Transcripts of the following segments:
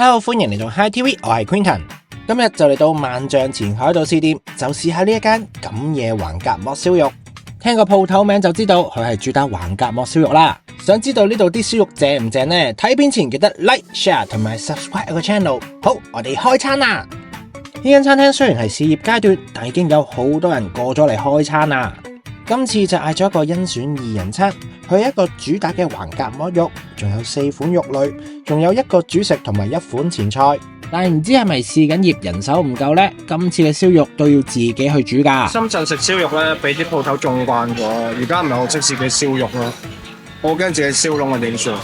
Hello， 歡迎嚟到 Hi TV， 我係 Quinton。今日就嚟到萬象前海島試店，就試下呢一間錦野橫膈膜燒肉。聽個鋪頭名就知道佢係主打橫膈膜燒肉啦。想知道呢度啲燒肉正唔正呢？睇片前記得 Like、Share 同埋 Subscribe 個 channel。好，我哋開餐啦！呢間餐廳雖然係試業階段，但已經有好多人過咗嚟開餐啦。今次就嗌咗一個甄選2人餐，佢係一個主打嘅橫膈膜肉，仲有4款肉類，仲有一個主食同埋1款前菜。但係唔知係咪試緊業人手唔夠呢？今次嘅燒肉都要自己去煮㗎。深圳食燒肉咧，俾啲鋪頭縱慣咗，而家唔係好識自己燒肉咯。我驚自己燒燶啊，點算？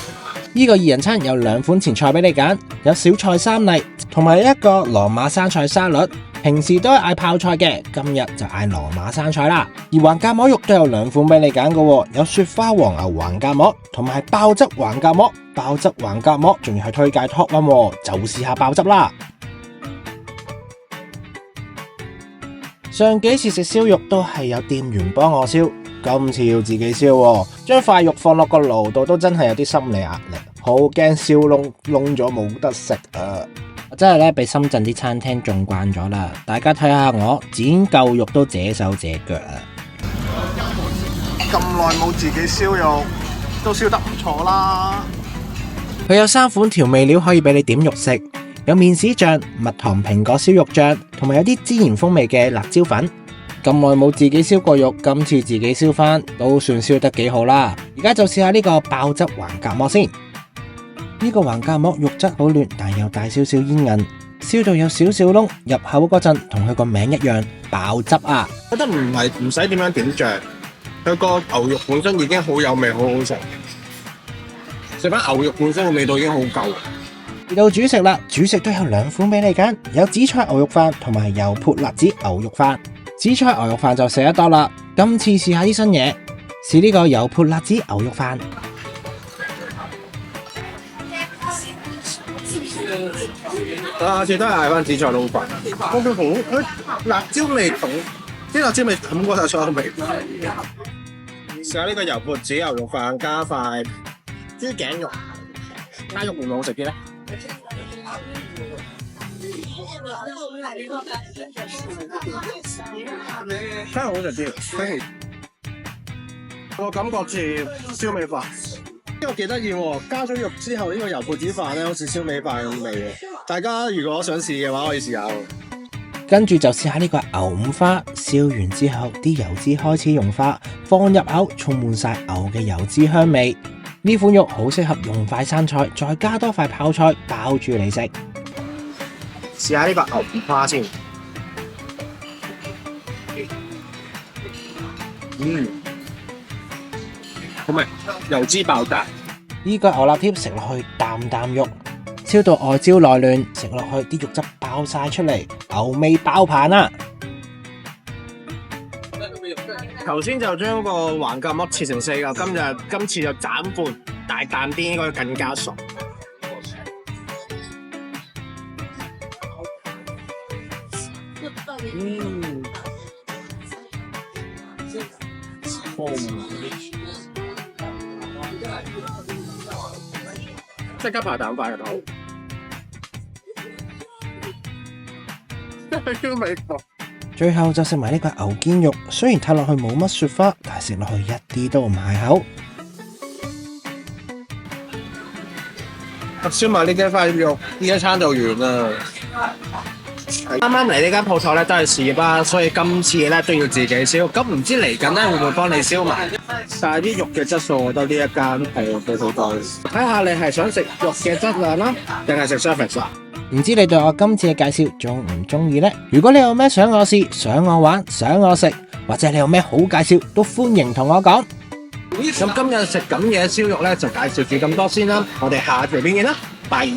呢個2人餐有2款前菜俾你揀，有小菜3例，同埋一個羅馬生菜沙律。平時都係嗌泡菜嘅，今日就嗌羅馬生菜啦。而橫膈膜肉都有2款俾你揀嘅，有雪花黃牛橫膈膜同埋爆汁橫膈膜。爆汁橫膈膜仲要係推介 Top 1，就試下爆汁啦。上幾次食燒肉都係有店員幫我燒，今次要自己燒，將塊肉放落個爐度都真係有啲心理壓力，好驚燒燶咗冇得食啊！真係咧，俾深圳啲餐廳縱慣咗啦。大家睇下我剪嚿肉都這手這腳啊！咁耐冇自己燒肉，都燒得唔錯啦。佢有3款調味料可以俾你點肉食，有麵豉醬、蜜糖蘋果燒肉醬，同埋有啲孜然風味嘅辣椒粉。咁耐冇自己燒過肉，今次自己燒返都算燒得幾好啦。而家就試下呢個爆汁橫膈膜先。呢個橫膈膜肉質好嫩，但有大少少煙韌，燒到有少少窿，入口嗰陣同佢個名一樣，爆汁啊！覺得唔使點樣點醬，佢個牛肉本身已經好有味，好好食。食翻牛肉本身嘅味道已經好夠。嚟到主食啦，主食都有2款俾你揀，有紫菜牛肉飯同埋油潑辣子牛肉飯。紫菜牛肉飯就食得多啦，今次試下啲新嘢，試呢個油潑辣子牛肉飯。下次都係嗌翻紫菜撈飯。佢辣椒味重，啲辣椒味冚過晒所有味。試下呢個油潑子牛肉飯，加塊豬頸肉，加肉會唔會好食啲咧？真係好食啲，我感覺似燒味飯。呢個幾得意喎，加咗肉之後呢個油潑子飯咧，好似燒味飯咁味嘅。大家如果想試嘅話，可以試下。跟住就試下呢個牛五花，燒完之後啲油脂開始融化，放入口充滿晒牛嘅油脂香味。呢款肉好適合用塊生菜，再加多塊泡菜包住嚟食。試下呢個牛五花先。好味，油脂爆炸。呢個牛肋貼食落去啖啖肉，燒到外焦內嫩，食落去啲肉汁爆晒出嚟，牛味爆棚啊！頭先就將個橫膈膜切成4嚿，今次就斬半，大啖啲應該更加熟。即刻排蛋塊嘅頭，超味道。最後就食埋呢個牛肩肉，雖然睇落去冇乜雪花，但係食落去一啲都唔埋口。燒埋呢幾塊肉，呢一餐就完啦。啱啱嚟呢間鋪頭咧都係試業啦，所以今次咧都要自己燒。咁唔知嚟緊咧會唔會幫你燒埋？但係啲肉嘅質素，我覺得呢一間係幾好多。睇下你係想食肉嘅質量啦，定係食 service 啦？唔知你對我今次嘅介紹中唔中意呢？如果你有咩想我試、想我玩、想我食，或者你有咩好介紹，都歡迎同我講。咁今日食錦野燒肉咧就介紹住咁多先啦，我哋下條片見啦，拜。